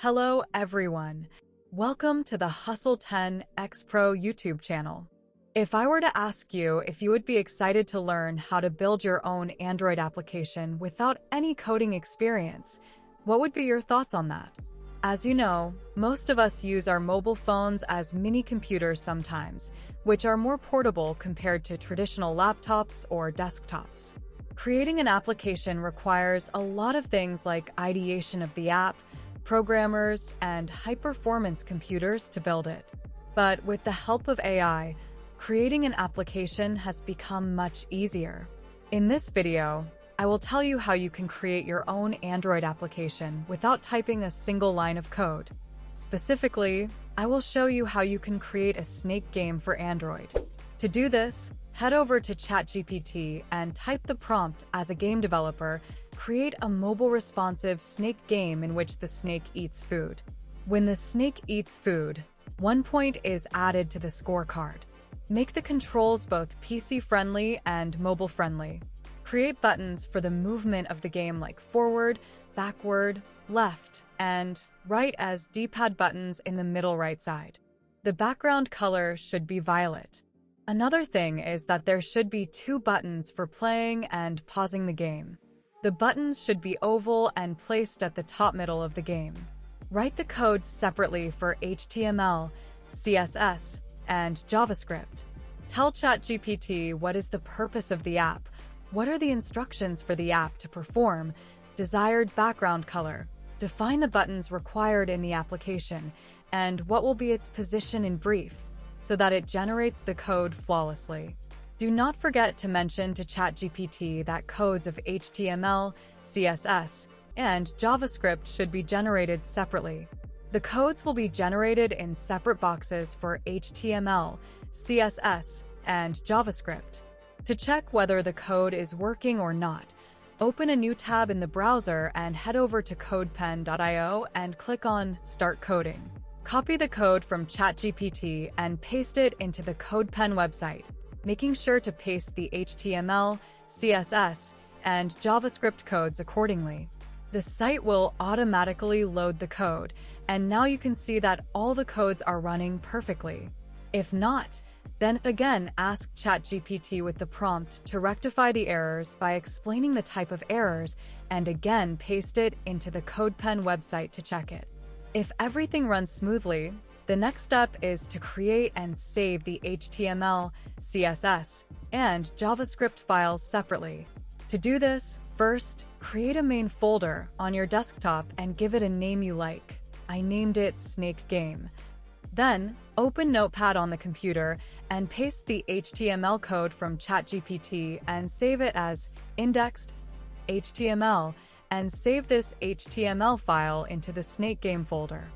Hello, everyone. Welcome to the Hustle 10 X Pro YouTube channel. If I were to ask you if you would be excited to learn how to build your own Android application without any coding experience, what would be your thoughts on that? As you know, most of us use our mobile phones as mini computers sometimes, which are more portable compared to traditional laptops or desktops. Creating an application requires a lot of things like ideation of the app, programmers, and high-performance computers to build it. But with the help of AI, creating an application has become much easier. In this video, I will tell you how you can create your own Android application without typing a single line of code. Specifically, I will show you how you can create a snake game for Android. To do this, head over to Chat GPT and type the prompt as a game developer. Create a mobile-responsive snake game in which the snake eats food. When the snake eats food, 1 point is added to the scorecard. Make the controls both PC-friendly and mobile-friendly. Create buttons for the movement of the game like forward, backward, left, and right as D-pad buttons in the middle right side. The background color should be violet. Another thing is that there should be 2 buttons for playing and pausing the game. The buttons should be oval and placed at the top middle of the game. Write the code separately for HTML, CSS, and JavaScript. Tell ChatGPT what is the purpose of the app, what are the instructions for the app to perform, desired background color, define the buttons required in the application, and what will be its position in brief, so that it generates the code flawlessly. Do not forget to mention to ChatGPT that codes of HTML, CSS, and JavaScript should be generated separately. The codes will be generated in separate boxes for HTML, CSS, and JavaScript. To check whether the code is working or not, open a new tab in the browser and head over to codepen.io and click on Start Coding. Copy the code from ChatGPT and paste it into the CodePen website, making sure to paste the HTML, CSS, and JavaScript codes accordingly. The site will automatically load the code, and now you can see that all the codes are running perfectly. If not, then again ask ChatGPT with the prompt to rectify the errors by explaining the type of errors and again paste it into the CodePen website to check it. If everything runs smoothly, the next step is to create and save the HTML, CSS, and JavaScript files separately. To do this, first, create a main folder on your desktop and give it a name you like. I named it Snake Game. Then, open Notepad on the computer and paste the HTML code from ChatGPT and save it as indexed.html and save this HTML file into the Snake Game folder.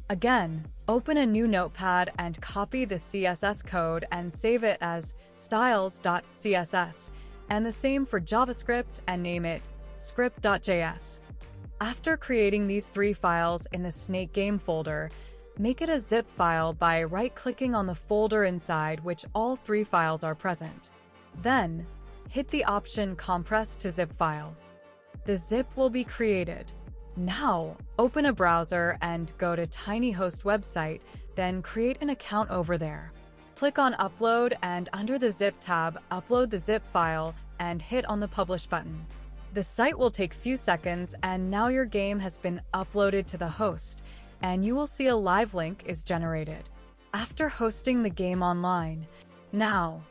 Again, open a new notepad and copy the CSS code and save it as styles.css, and the same for JavaScript and name it script.js. After creating these 3 files in the Snake Game folder, make it a zip file by right-clicking on the folder inside which all 3 files are present. Then, hit the option Compress to Zip File. The zip will be created. Now, open a browser and go to TinyHost website, then create an account over there. Click on Upload and under the Zip tab, upload the zip file and hit on the Publish button. The site will take few seconds and now your game has been uploaded to the host, and you will see a live link is generated. After hosting the game online, now,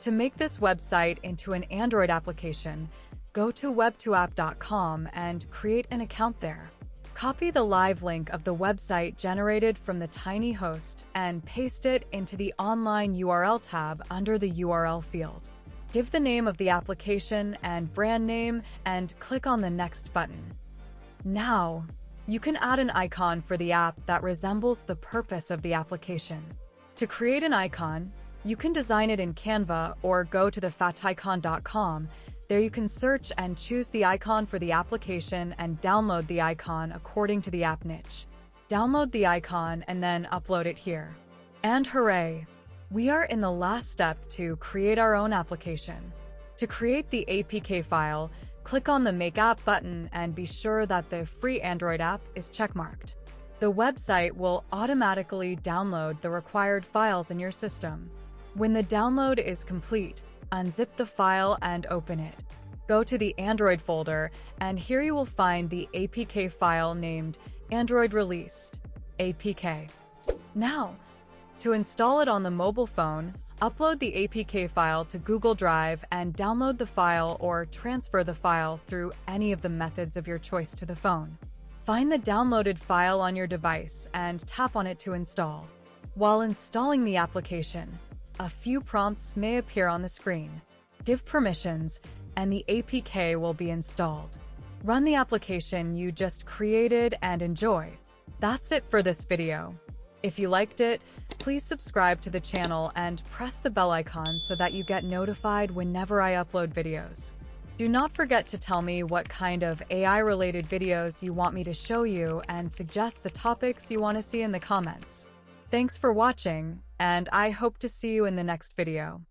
to make this website into an Android application, go to web2app.com and create an account there. Copy the live link of the website generated from the TinyHost and paste it into the Online URL tab under the URL field. Give the name of the application and brand name and click on the Next button. Now, you can add an icon for the app that resembles the purpose of the application. To create an icon, you can design it in Canva or go to thefaticon.com. There you can search and choose the icon for the application and download the icon according to the app niche. Download the icon and then upload it here. And hooray! We are in the last step to create our own application. To create the APK file, click on the Make App button and be sure that the free Android app is checkmarked. The website will automatically download the required files in your system. When the download is complete, unzip the file and open it. Go to the Android folder, and here you will find the APK file named Android Released APK. Now, to install it on the mobile phone, upload the APK file to Google Drive and download the file or transfer the file through any of the methods of your choice to the phone. Find the downloaded file on your device and tap on it to install. While installing the application, a few prompts may appear on the screen. Give permissions, and the APK will be installed. Run the application you just created and enjoy. That's it for this video. If you liked it, please subscribe to the channel and press the bell icon so that you get notified whenever I upload videos. Do not forget to tell me what kind of AI-related videos you want me to show you and suggest the topics you want to see in the comments. Thanks for watching, and I hope to see you in the next video.